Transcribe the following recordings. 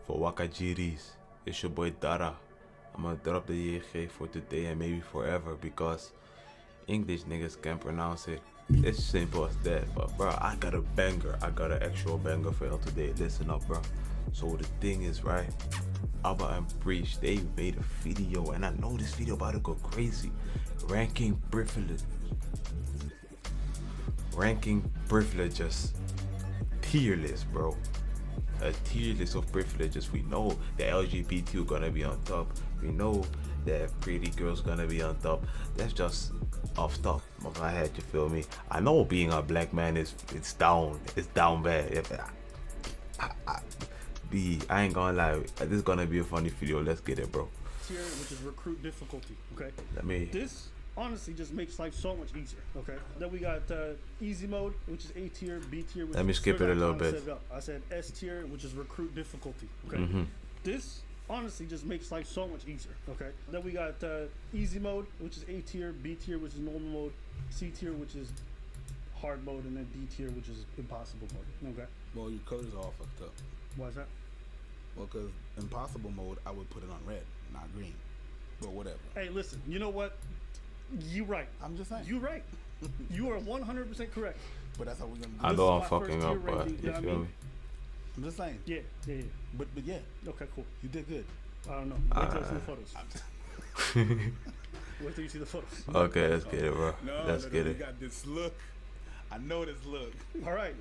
for Wakajiris. It's your boy Dara. I'm gonna drop the YG for today and maybe forever because English niggas can't pronounce it. It's simple as that. But bro, I got a banger. I got an actual banger for y'all today. Listen up, bro. So the thing is, right? Abba and Breach, they made a video, and I know this video about to go crazy. Ranking privileges. Tier list, bro. A tier list of privileges. We know the LGBT gonna be on top. We know that pretty girls gonna be on top. That's just off top of my head, you feel me? I know being a black man it's down bad. I ain't gonna lie, this is gonna be a funny video. Let's get it, bro. Tier, which is recruit difficulty. Okay. This honestly just makes life so much easier. Okay. Then we got easy mode, which is A tier, B tier. Which Let me skip it a little bit. I said S tier, which is recruit difficulty. Okay. This honestly just makes life so much easier. Okay. Then we got easy mode, which is A tier, B tier, which is normal mode, C tier, which is hard mode, and then D tier, which is impossible mode. Okay. Well, your colors are all fucked up. Why is that? Well, because impossible mode, I would put it on red, not green. But whatever. Hey, listen. You know what? You right. I'm just saying. You right. You are 100% correct. But that's how we're gonna do. I know I'm fucking up, but ranking, you feel me? I'm just saying. Yeah. But yeah. Okay, cool. You did good. I don't know. Wait till you see the photos. Wait till you see the photos. Okay, let's get it, bro. Let's get You it. got this look. I know this look. All right.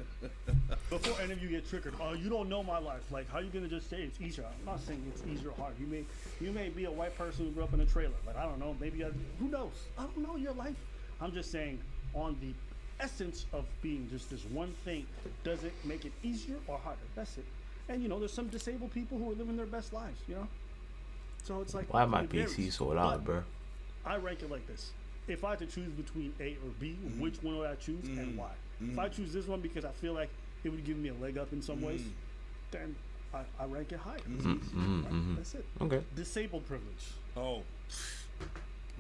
Before any of you get triggered, you don't know my life. Like, how you gonna just say it's easier? I'm not saying it's easier or hard. You may be a white person who grew up in a trailer. Like, I don't know. Maybe who knows? I don't know your life. I'm just saying, on the essence of being just this one thing, does it make it easier or harder? That's it. And you know, there's some disabled people who are living their best lives. You know. So it's like, Why my it PC varies. so loud, But bro? I rank it like this. If I had to choose between A or B, which one would I choose and why? If I choose this one because I feel like it would give me a leg up in some ways, then I rank it higher. Right? That's it. Okay. Disabled privilege. Oh.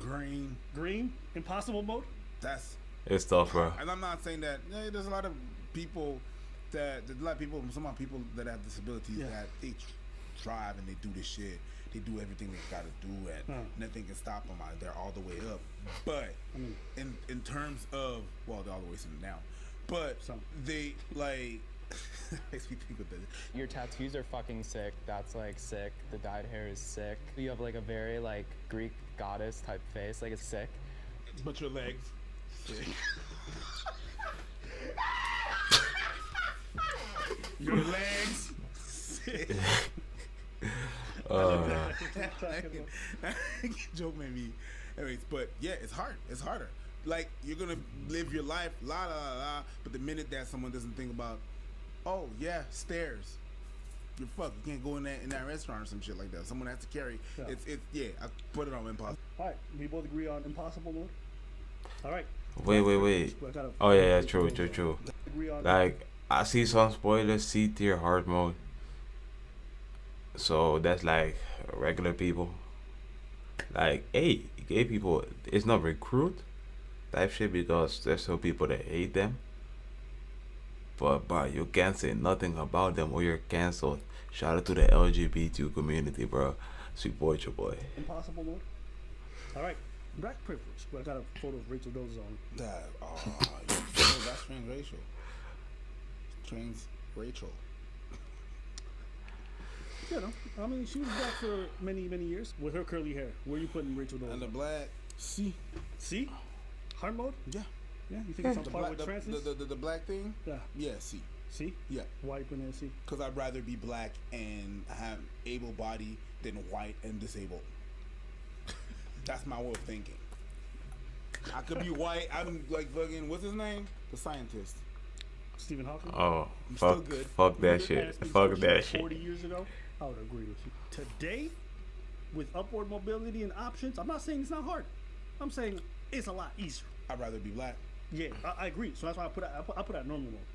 Green. Impossible mode. It's tough, bro. And I'm not saying that. There's a lot of people some people that have disabilities that they thrive and they do this shit. They do everything they gotta do, and nothing can stop them. They're all the way up. But in terms of, well, they're all the way sitting down. But they like makes me think of this. Your tattoos are fucking sick. That's like sick. The dyed hair is sick. You have like a very like Greek goddess type face. Like it's sick. But your legs, sick. Your legs, sick. Joke made me. Anyways, but yeah, it's hard. It's harder. Like, you're gonna live your life, la la la la. But the minute that someone doesn't think about, oh yeah, stairs, you're fucked. You can't go in that restaurant or some shit like that. Someone has to carry. Yeah. I put it on impossible. All right, we both agree on impossible mode. All right. Wait. Oh yeah, true. Like, I see some spoilers, C tier hard mode. So that's like regular people. Like, hey, gay people, it's not recruit type shit because there's still people that hate them. But you can't say nothing about them or you're cancelled. Shout out to the LGBT community, bro. Support your boy. Impossible mode. All right. Black privilege. Well, I got a photo of Rachel Doe's on. That's transracial. Transracial. You know, I mean, she was black for many years with her curly hair. Where are you putting Rachel Doe? And the black, C. Hard mode? Yeah. You think it's on par with trans? The black thing? Yeah, C. C? Yeah. Why you putting it in C? Because I'd rather be black and have able body than white and disabled. That's my way of thinking. I could be white. I'm like fucking, what's his name? The scientist. Stephen Hawking? Oh, I'm fuck, still good. fuck that shit. Fuck that shit. 40 years ago, I would agree with you. Today, with upward mobility and options, I'm not saying it's not hard. I'm saying it's a lot easier. I'd rather be black. Yeah, I agree. So that's why I put that normal mode.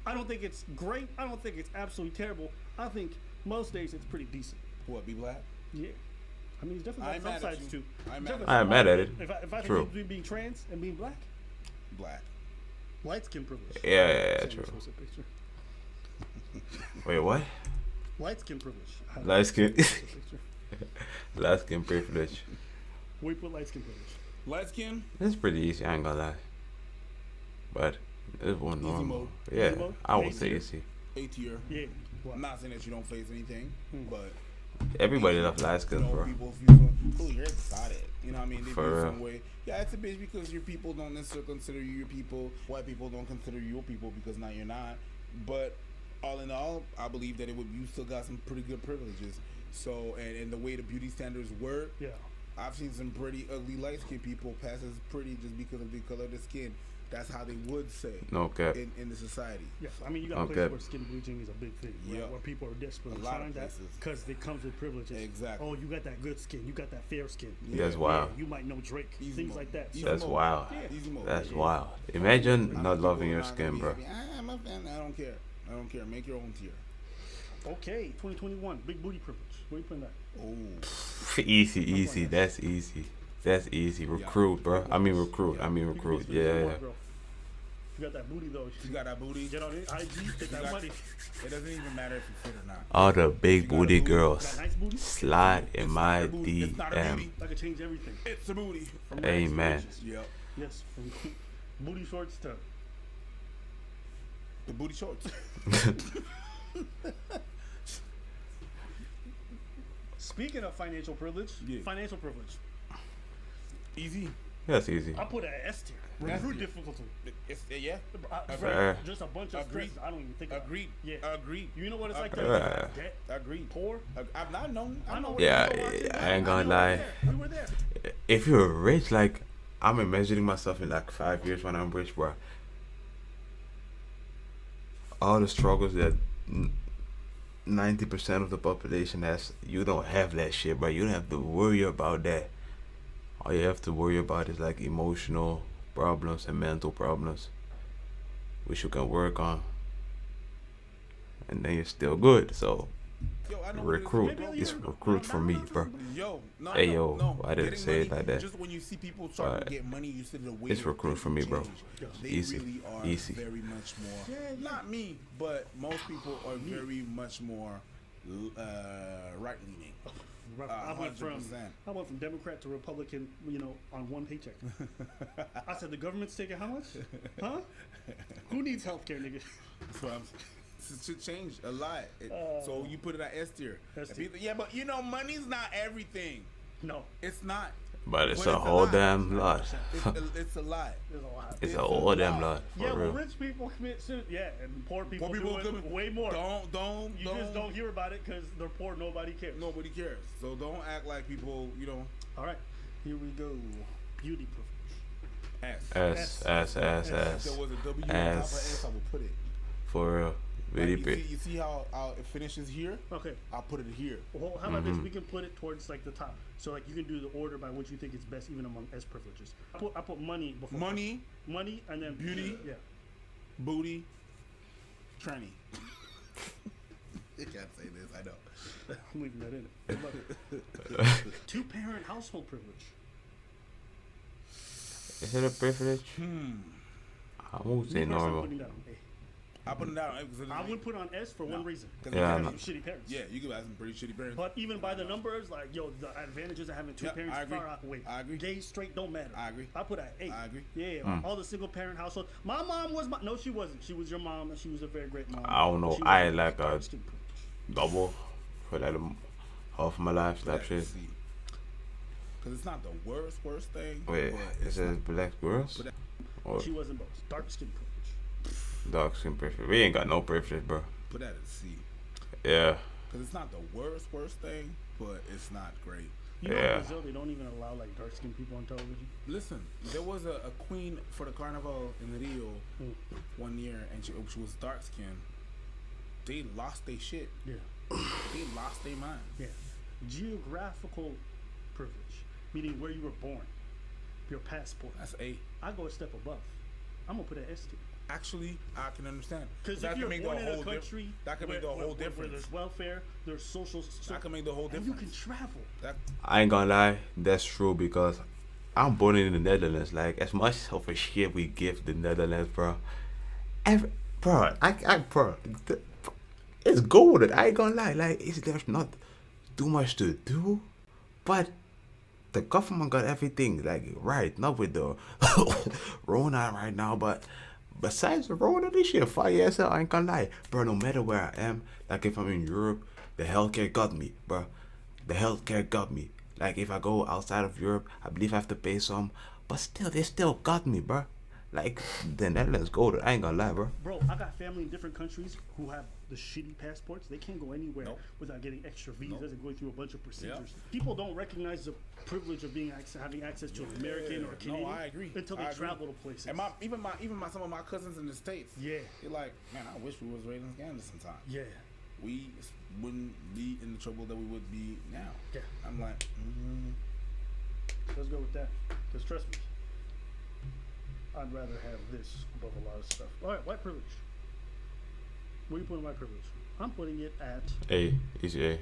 I don't think it's great. I don't think it's absolutely terrible. I think most days it's pretty decent. What, be black? Yeah. I mean, it's definitely some sides too. I ain't mad at it. If I True. think between being trans and being black, light skin privilege. Yeah, true. Wait, what? Light skin privilege. Light skin. Light skin privilege. Where you put light skin privilege? Light skin. It's pretty easy. I ain't gonna lie. But it's one Easy normal. mode. Yeah, Easy mode? I would A say tier? easy. A tier. Yeah. What? I'm not saying that you don't face anything, but Everybody loves light you skins, know, bro. people feel cool, you're exotic. You know what I mean? They For feel real. some way. Yeah, it's a bitch because your people don't necessarily consider you your people. White people don't consider you your people because now you're not. But all in all, I believe that you still got some pretty good privileges. So and the way the beauty standards work, Yeah. I've seen some pretty ugly light skinned people pass as pretty just because of the color of the skin. That's how they would say No cap. in the society. Yes, I mean you got Okay. places where skin bleaching is a big thing, right? Yeah. Where people are desperately A lot of trying that places. because it comes with privileges. Exactly. Oh, you got that good skin, you got that fair skin. That's Yeah. wild. You might know Drake, Easy things mode. like that. Easy So, That's mode. wild. Yeah. Easy mode. That's Yeah. wild. Imagine People not loving are your not skin, gonna bro. be happy. I'm a fan. I don't care. I don't care. Make your own tier. okay, 2021, big booty privilege. Where you putting that? Oh. Easy. That's easy. That's easy. Recruit, bro. I mean recruit. I mean You can recruit. get some Yeah. more, bro. You got that booty though. You got that booty. Get on it, IG, get that got- money. It doesn't even matter if you fit or not. All the big You got a booty booty. girls Got nice booty. slide in It's my not a booty. It's not a DM. beauty. That could change everything. It's a booty. From rags to Amen. riches. Yep. Yes, from booty shorts to The booty shorts. Speaking of financial privilege, Yeah. financial privilege. Easy. That's easy. I put an S tier. S Recruit tier. difficulty. Yeah. Fair. Just a bunch of Agreed. stress. I don't even think about it. Agreed. Yeah. Agreed. You know what it's like to Agreed. have debt, Agreed. poor. I've not known. I know. Yeah, we were watching I that. ain't gonna know lie. We were there. If you're rich, like I'm imagining myself in like 5 years when I'm rich, bro. All the struggles that 90% of the population has, you don't have that shit, bro. You don't have to worry about that. All you have to worry about is like emotional problems and mental problems, which you can work on, and then you're still good. So Yo, I know what it is. recruit, Maybe it's you're- recruit for me, bro. Yo, no, Hey, no, yo, no. I didn't Getting say it money, like that. Just when you see people starting to But get money, you see the way it's that recruit things for me, bro. change. They Easy. really are Easy. very much more. Yeah. Not me, but most people are very much more right leaning. I went from 100%. Democrat to Republican, on one paycheck. I said the government's taking how much? Huh? Who needs healthcare, nigga? So it should change a lot. So you put it at S tier. S And tier. people- Yeah, but money's not everything. No, It's not. But it's But a it's a whole lot. damn lot. It's a lot. there's a lot. It's It's a a whole damn lot. lot. Yeah, For well, real. rich people commit suicide. Yeah, and poor people, Poor people do it commit- way more. Don't. You just don't hear about it because they're poor. Nobody cares. Nobody cares. So don't act like people. All right, here we go. Beauty privilege. Ass. S. If there was a W on top of S. S, I would put it. For real. Really Like, big. you see how it finishes here? Okay. I'll put it here. Well, how about this? We can put it towards like the top. So like you can do the order by which you think is best, even among S privileges. I put money before Money, money, and then Beauty. Yeah. booty, tranny. You can't say this. I know. I'm leaving that in it. Two-parent household privilege. Is it a privilege? I won't say Me personally, I'm normal. putting that on A. I put it down. Because I would put it on S for one reason. 'Cause Yeah, I I have know. some shitty parents. Yeah, you could have some pretty shitty parents. But even by the numbers, like the advantages of having two Yeah, parents I agree. far outweigh. I agree. Gay, straight, don't matter. I agree. I put at 8. I agree. Yeah, all the single parent household. My mom was no, she wasn't. She was your mom, and she was a very great mom. I don't know. She I was like a dark-skinned privilege. double for like half of my life type shit. Because it's not the worst thing. Wait, but it it's says not, black girls but or She wasn't both. Dark skin privilege. dark skin privilege? We ain't got no privilege, bro. put that at C. Yeah, Because it's not the worst thing, but it's not great. You know, Yeah. in Brazil, they don't even allow like dark skinned people on television. Listen, there was a queen for the carnival in Rio one year, and she was dark skinned. They lost their shit. Yeah. They lost their mind. Yeah. Geographical privilege, meaning where you were born, your passport. That's A. I go a step above. I'm gonna put an S tier. Actually, I can understand. Because that if can you're make born the in a whole country that can make the where whole difference. there's welfare, there's social, That can make the whole and you difference. can travel. That I ain't gonna lie, that's true because I'm born in the Netherlands. Like as much of a shit we give the Netherlands, bro. Bro, bro, it's golden. I ain't gonna lie. Like, there's not too much to do, but the government got everything like right. Not with the Rona right now, but besides the Rona, this shit fire as hell. I ain't gonna lie, bro. No matter where I am, like if I'm in Europe, the healthcare got me, bro. The healthcare got me. Like if I go outside of Europe, I believe I have to pay some, but still, they still got me, bro. Like the Netherlands golden. I ain't gonna lie, bro. Bro, I got family in different countries who have the shitty passports. They can't go anywhere without getting extra visas and going through a bunch of procedures. People don't recognize the privilege of having access to an American or a Canadian. No, I agree. Until they travel to places. And even some of my cousins in the States. Yeah. They're like, man, I wish we was raised in Canada sometime. Yeah. We wouldn't be in the trouble that we would be now. Yeah. I'm like, Let's go with that. Because trust me, I'd rather have this above a lot of stuff. All right, white privilege. Where are you putting white privilege? I'm putting it at A, easy A.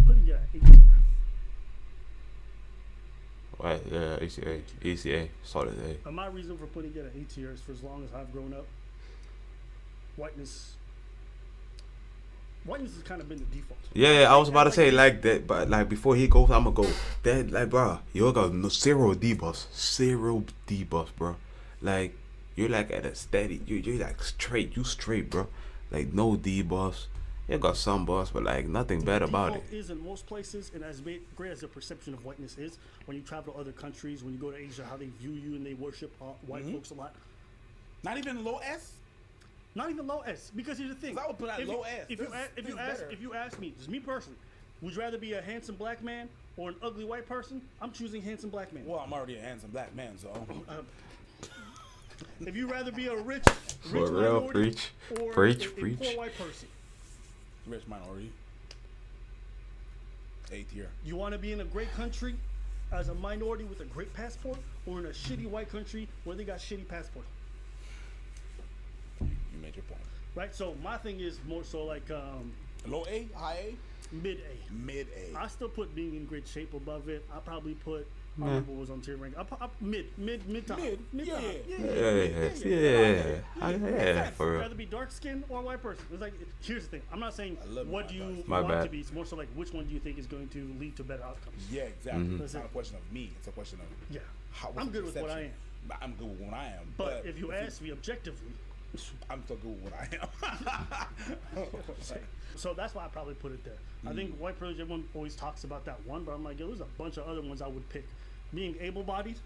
putting it at 18. Right, yeah, easy A, easy A, solid A. And my reason for putting it at A tier is for as long as I've grown up, whiteness has kind of been the default. Yeah, I was about to say like that, but like before he goes, I'ma go. That like, bro, you got no zero debuffs, bro. Like you're like at a steady, you're like straight, you straight, bro. Like no debuffs. You got some buffs, but like nothing bad about it. Default is in most places, and as great as the perception of whiteness is, when you travel to other countries, when you go to Asia, how they view you and they worship white folks a lot. not even low S. Not even low S, because here's the thing. 'Cause I would put out low S. If you ask me, just me personally, would you rather be a handsome black man or an ugly white person? I'm choosing handsome black man. Well, I'm already a handsome black man, so. If you rather be a rich For real, minority or preach. a poor white person, Rich minority. A tier. you want to be in a great country as a minority with a great passport, or in a shitty white country where they got shitty passport. You made your point. Right. So my thing is more so like Low A, high A, mid A. mid A. I still put being in great shape above it. I probably put. I don't remember what was on tier rank. Mid top. Mid, yeah. Yeah, for real. Rather be dark skinned or a white person. It's like, here's the thing. I'm not saying love what my do you dark skin. My want bad. to be. It's more so like which one do you think is going to lead to better outcomes. Yeah, exactly. Mm-hmm. It's not a question of me. It's a question of Yeah. what's I'm the good with what I perception. am. I'm good with what I am. But if you ask me objectively, I'm still good with what I am. so that's why I probably put it there. I think white privilege, everyone always talks about that one, but I'm like, yo, there's a bunch of other ones I would pick. Being able-bodied,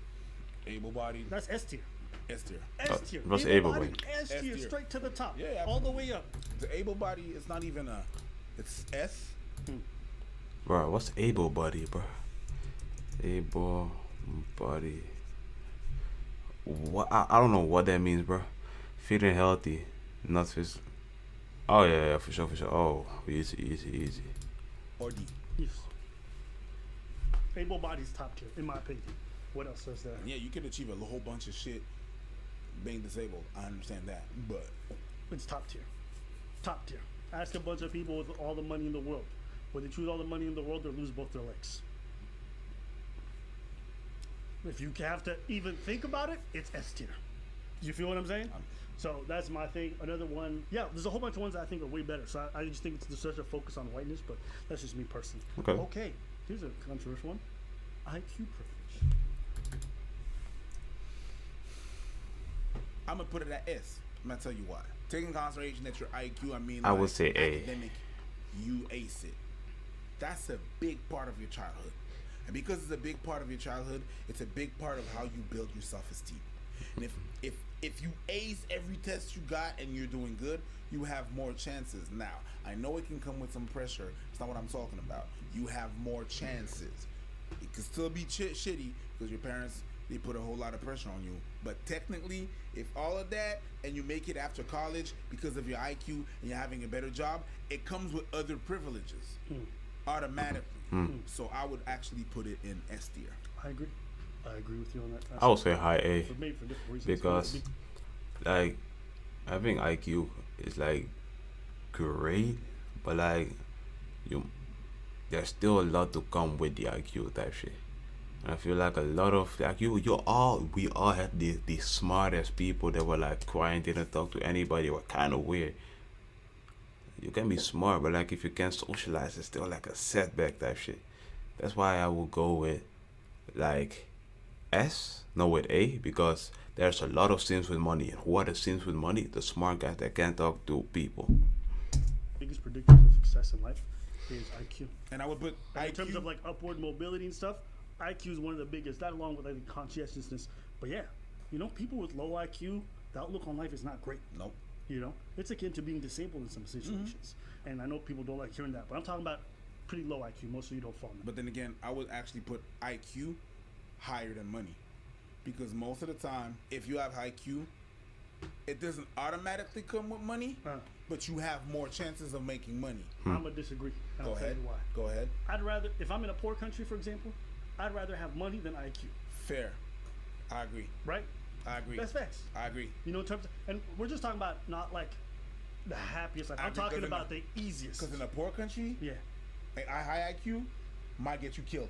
Able-bodied, that's S tier. S tier. S tier. what's Able-bodied, able-bodied? S tier, S tier. straight to the top. Yeah, all the way up. The able-bodied is not even a. It's S. Bro, what's able body, bro? Able body. What? I don't know what that means, bro. Feeling healthy, not phys. Oh yeah, for sure. Oh, easy. Or D. Yes. Able-body's top tier, in my opinion. What else is there? Yeah, you can achieve a whole bunch of shit being disabled. I understand that, but It's top tier. Top tier. Ask a bunch of people with all the money in the world. When they choose all the money in the world, they lose both their legs. If you have to even think about it, it's S tier. You feel what I'm saying? So that's my thing. Another one, yeah, there's a whole bunch of ones that I think are way better. So I just think it's such a focus on whiteness, but that's just me personally. Okay. Here's a controversial one. IQ privilege. I'm gonna put it at S. I'm gonna tell you why. Taking consideration that your IQ, I mean, I would say A. academic, you ace it. That's a big part of your childhood, and because it's a big part of your childhood, it's a big part of how you build your self-esteem. And if you ace every test you got and you're doing good, you have more chances. Now, I know it can come with some pressure. It's not what I'm talking about. You have more chances. It can still be shitty because your parents, they put a whole lot of pressure on you. But technically, if all of that and you make it after college because of your IQ and you're having a better job, it comes with other privileges automatically. So I would actually put it in S tier. I agree with you on that. I would say high A For me, for different reasons. because, like, having IQ is like great, but like there's still a lot to come with the IQ type shit. And I feel like a lot of like we all had the smartest people that were like quiet, didn't talk to anybody, were kind of weird. you can be smart, but like if you can't socialize, it's still like a setback type shit. That's why I will go with like S, no with A, because there's a lot of Sims with money. And who are the Sims with money? The smart guys that can talk to people. Biggest predictors of success in life is IQ. And I would put Like, IQ. in terms of like upward mobility and stuff, IQ is one of the biggest. That along with like conscientiousness. But yeah, you know, people with low IQ, the outlook on life is not great. Nope. You know, it's akin to being disabled in some situations. And I know people don't like hearing that, but I'm talking about pretty low IQ. Most of you don't fall in that. But then again, I would actually put IQ higher than money, because most of the time, if you have IQ, it doesn't automatically come with money, but you have more chances of making money. I'm gonna disagree. And Go I'll tell ahead. you why. Go ahead. I'd rather, if I'm in a poor country, for example, I'd rather have money than IQ. Fair. I agree. Right? I agree. That's facts. I agree. You know, in terms of, and we're just talking about not like the happiest life. I I'm agree, talking 'cause in about the easiest. Because in a poor country, Yeah. a high IQ might get you killed.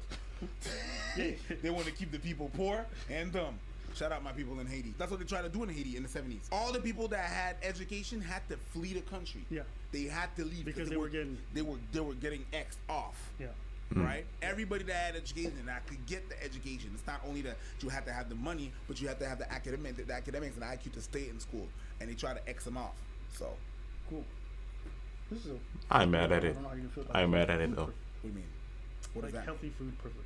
Yeah. They want to keep the people poor and dumb. Shout out my people in Haiti. That's what they tried to do in Haiti in the 70s. All the people that had education had to flee the country. Yeah. They had to leave Because they were getting- they were getting X'd off. Yeah. Right? Everybody that had education and that could get the education. It's not only that you had to have the money, but you had to have the academics and the IQ to stay in school. And they try to X them off. So, Cool. This is a. I ain't mad at I it. don't know how you feel about I ain't food mad at it privilege. though. what do you mean? What Like is that? healthy food privilege.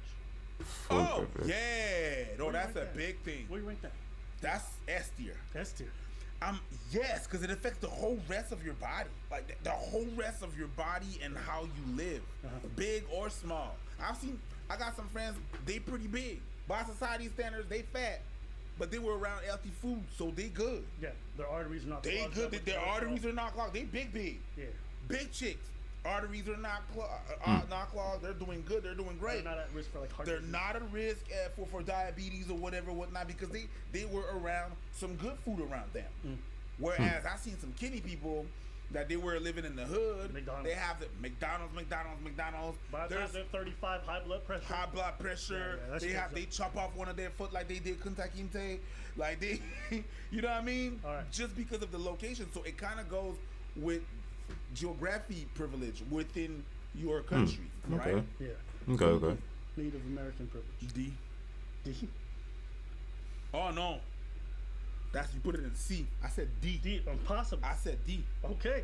Food Oh, privilege. yeah. No, Where do you that's rank a that? big thing. Where you rank that? That's S tier. S tier. Yes, because it affects the whole rest of your body, like the whole rest of your body and how you live, big or small. I got some friends, they pretty big. By society standards, they fat, but they were around healthy food, so they good. Yeah. Their arteries are not. They clogged good. up with Their cholesterol. arteries are not clogged. They big. Yeah. Big chicks. Arteries are not not clogged. They're doing good. They're doing great. They're not at risk for like heart They're disease. not at risk for diabetes or whatnot, because they were around some good food around them. Whereas I seen some kidney people that they were living in the hood. McDonald's. They have the McDonald's. By the time they're 35, high blood pressure. High blood pressure. Yeah, that's they good. chop off one of their foot like they did Kentucky Kinte. Like they, you know what I mean? All right. Just because of the location. So it kind of goes with geography privilege within your country, Okay. right? Yeah. Okay. Native American privilege. D. D. Oh no, that's you put it in C. I said D. D. Impossible. I said D. Okay.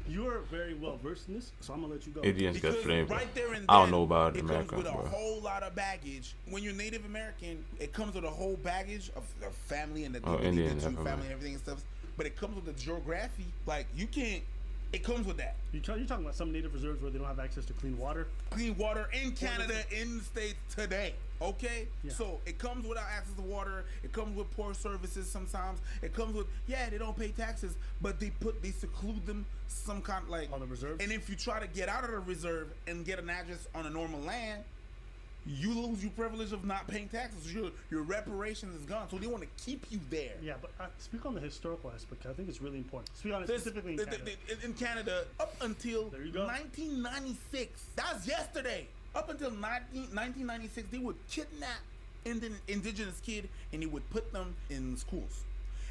You're very well versed in this, so I'm gonna let you go. Indians get Because flavor. right there and I don't then, know about it America, comes with a bro. whole lot of baggage. When you're Native American, it comes with a whole baggage of family and the Oh, dignity Indian, that you definitely. family and everything and stuff. But it comes with the geography. Like you can't. It comes with that. You're talking about some native reserves where they don't have access to clean water. Clean water in Canada, in the States today. Okay? Yeah. So it comes without access to water. It comes with poor services sometimes. It comes with, they don't pay taxes, but they seclude them some kind like On the reserves? And if you try to get out of the reserve and get an address on a normal land, you lose your privilege of not paying taxes. Your reparations is gone. So they want to keep you there. Yeah, but speak on the historical aspect. I think it's really important. Speak on it This- specifically in Canada. in Canada, up until There you go. 1996, that's yesterday. Up until 1996, they would kidnap indigenous kid and they would put them in schools.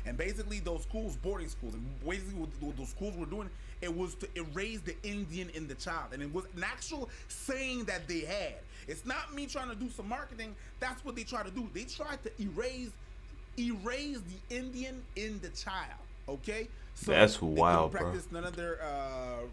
And basically, those schools, boarding schools, and basically what those schools were doing, it was to erase the Indian in the child. And it was an actual saying that they had. It's not me trying to do some marketing. That's what they try to do. They tried to erase the Indian in the child. Okay? So That's they wild, couldn't bro. practice none of their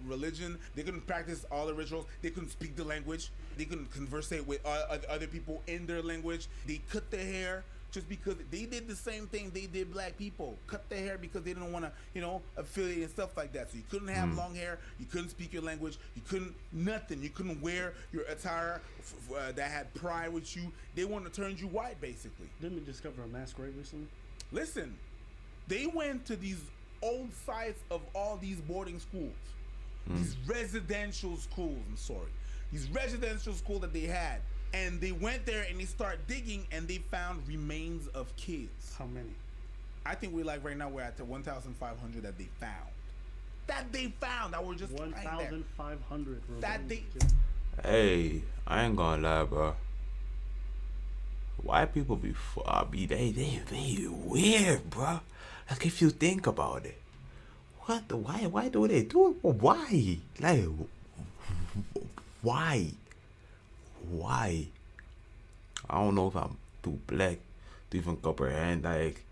religion. They couldn't practice all the rituals. They couldn't speak the language. They couldn't conversate with other people in their language. They cut their hair just because they did the same thing they did black people. Cut their hair because they didn't want to, affiliate and stuff like that. So you couldn't have long hair. You couldn't speak your language. You couldn't nothing. You couldn't wear your attire that had pride with you. They wanted to turn you white, basically. Didn't we discover a mass grave recently? Listen, they went to these old sites of all these boarding schools, these residential schools. These residential schools that they had, and they went there and they start digging and they found remains of kids. How many? I think right now we're at the 1,500 that they found. That were just lying there. 1,500. That they- Hey, I ain't gonna lie, bro. White people be they weird, bro. Like if you think about it, what? Why do they do it? Why? Like, why? Why? I don't know if I'm too black to even comprehend like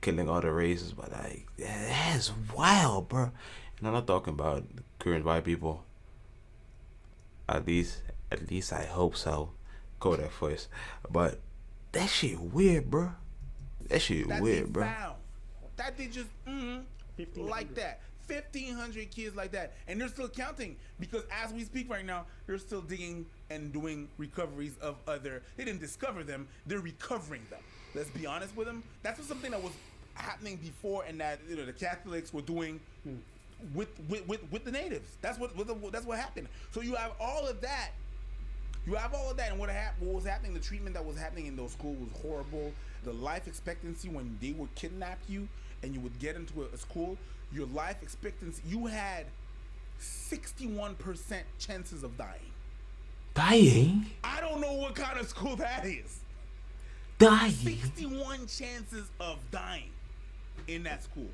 killing other races, but like that's wild, bro. And I'm not talking about current white people. At least I hope so. Go that first, but that shit weird, bro. That shit That weird, they bro. found. That they just 1,500. like that. 1,500 kids like that, and they're still counting because as we speak right now, they're still digging and doing recoveries of other. They didn't discover them; they're recovering them. Let's be honest with them. That's what something that was happening before, and that the Catholics were doing with the natives. That's what happened. So you have all of that. You have all of that, and what was happening? The treatment that was happening in those schools was horrible. The life expectancy when they would kidnap you and you would get into a school, your life expectancy, you had 61% chances of dying. Dying? I don't know what kind of school that is. Dying? 61 chances of dying in that school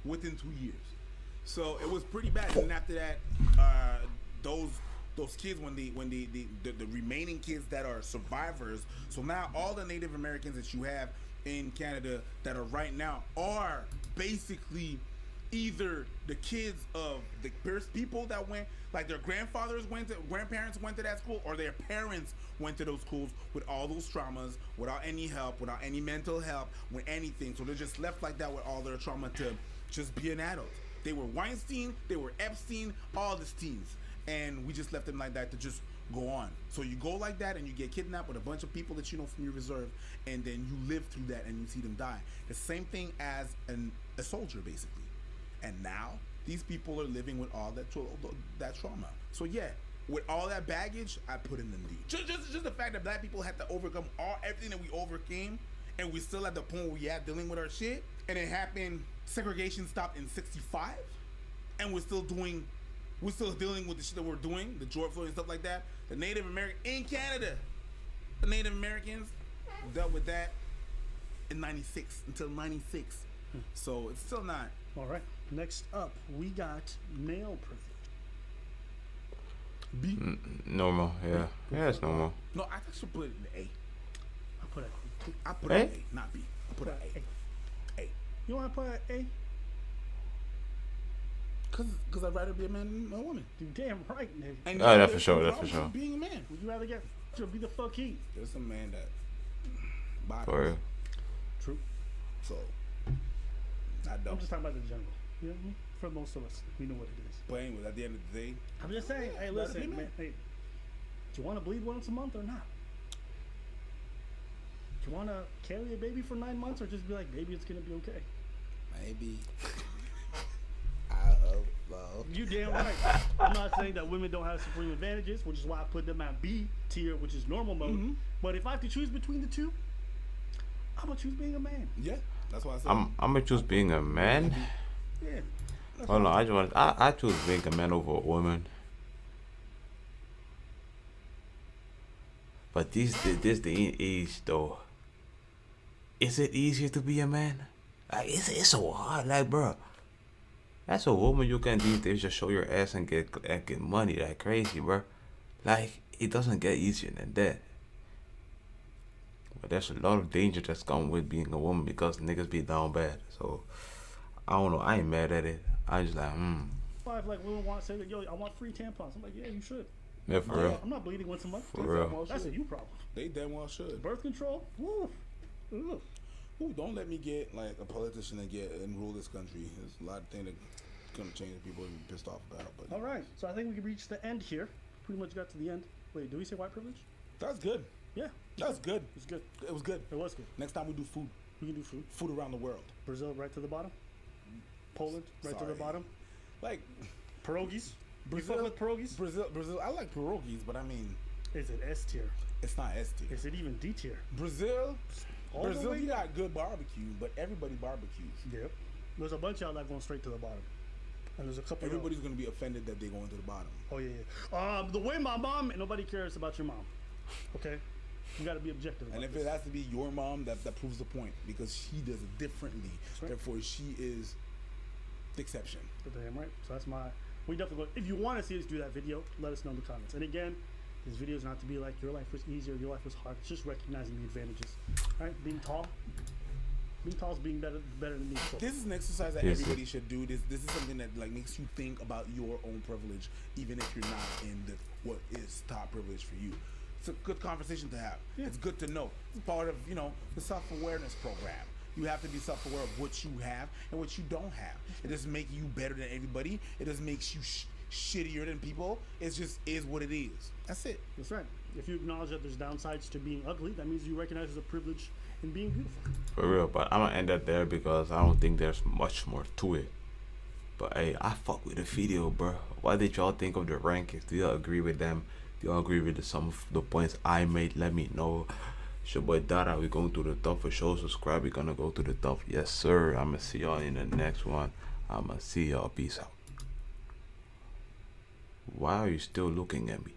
within 2 years. So it was pretty bad. And after that, those kids, when the remaining kids that are survivors, so now all the Native Americans that you have in Canada that are right now are basically either the kids of the first people that went, like their grandparents went to that school, or their parents went to those schools with all those traumas, without any help, without any mental help, with anything. So they're just left like that with all their trauma to just be an adult. They were Weinstein, they were Epstein, all the Steens. And we just left them like that to just go on. So you go like that and you get kidnapped with a bunch of people that you know from your reserve, and then you live through that and you see them die. The same thing as a soldier, basically. And now these people are living with all that trauma. So yeah, with all that baggage, I put in them deep. Just the fact that black people had to overcome everything that we overcame, and we still at the point where we at dealing with our shit. And it happened. Segregation stopped in '65, and we're still dealing with the shit that we're doing, the George Floyd and stuff like that. The Native American in Canada, the Native Americans dealt with that in '96 until '96. So it's still not. All right. Next up, we got male privilege. B. Normal, yeah. Yeah, it's normal. No, I should put it in A. I put it. I put it in A, not B. I put it in A. A. You want to put it A? Cause I'd rather be a man than a woman. You damn right, nigga. And That's for sure. That's for sure. Being a man. Would you rather get to be the fuck he? There's some man that bothers. For real. True. So I I'm don't. just talking about the general. You know what I mean? For most of us, we know what it is. But anyways, at the end of the day, I'm just saying, hey, Let it be listen, man. man. Hey, do you want to bleed once a month or not? Do you want to carry a baby for 9 months or just be like, baby, it's going to be okay? maybe. I hope so. You damn right. I'm not saying that women don't have supreme advantages, which is why I put them at B tier, which is normal mode. But if I have to choose between the two, I'm going to choose being a man. Yeah, that's why I said. I'm gonna choose being a man. Yeah. Oh no, I choose being a man over a woman. But this day and age though, is it easier to be a man? Like it's so hard, like bro. As a woman, you can these days just show your ass and get money like crazy, bro. Like it doesn't get easier than that. But there's a lot of danger that's come with being a woman because niggas be down bad. So I don't know. I ain't mad at it. I just like Five like women want to say that, yo, I want free tampons. I'm like, yeah, you should. Yeah, for real. I'm not bleeding once a month. For real. That's a you problem. They damn well should. Birth control? Woo. Ugh. Ooh, don't let me get like a politician and rule this country. There's a lot of things that gonna change that people are pissed off about. But All right. So I think we can reach the end here. Pretty much got to the end. Wait, do we say white privilege? that's good. Yeah. That's good. It's good. It was good. It was good. Next time we do food. We can do food. Food around the world. Brazil right to the bottom. Poland right to Sorry. the bottom. Like Pierogies. You fuck with pierogies? Brazil. I like pierogies, but I mean, Is it S tier? it's not S tier. Is it even D tier? Brazil, All the Brazil, way you down. got good barbecue, but everybody barbecues. Yep. There's a bunch of y'all that going straight to the bottom. And there's a couple. Everybody's gonna be offended that they're going to the bottom. Oh yeah, yeah. The way my mom, nobody cares about your mom. Okay, you got to be objective. And about if this. it has to be your mom, that proves the point because she does it differently. right. Therefore, she is the exception. Damn right. So that's my. We definitely. If you want to see us do that video, let us know in the comments. And again, this video is not to be like your life was easier, your life was hard. It's just recognizing the advantages. All right, being tall. Being tall is being better than being short. This is an exercise that Yes, everybody should do. This is something that like makes you think about your own privilege, even if you're not in the what is top privilege for you. It's a good conversation to have. Yeah. It's good to know. It's part of the self-awareness program. You have to be self-aware of what you have and what you don't have. It doesn't make you better than everybody. It doesn't make you shittier than people. It just is what it is. That's it. That's right. If you acknowledge that there's downsides to being ugly, that means you recognize there's a privilege in being beautiful. For real, but I'm gonna end that there because I don't think there's much more to it. But hey, I fuck with the video, bro. What did y'all think of the rankings? Do y'all agree with them? Do y'all agree with some of the points I made? Let me know. It's your boy Dada. We're going to the top for sure. Subscribe. We're gonna go to the top. Yes, sir. I'ma see y'all in the next one. I'ma see y'all. Peace out. Why are you still looking at me?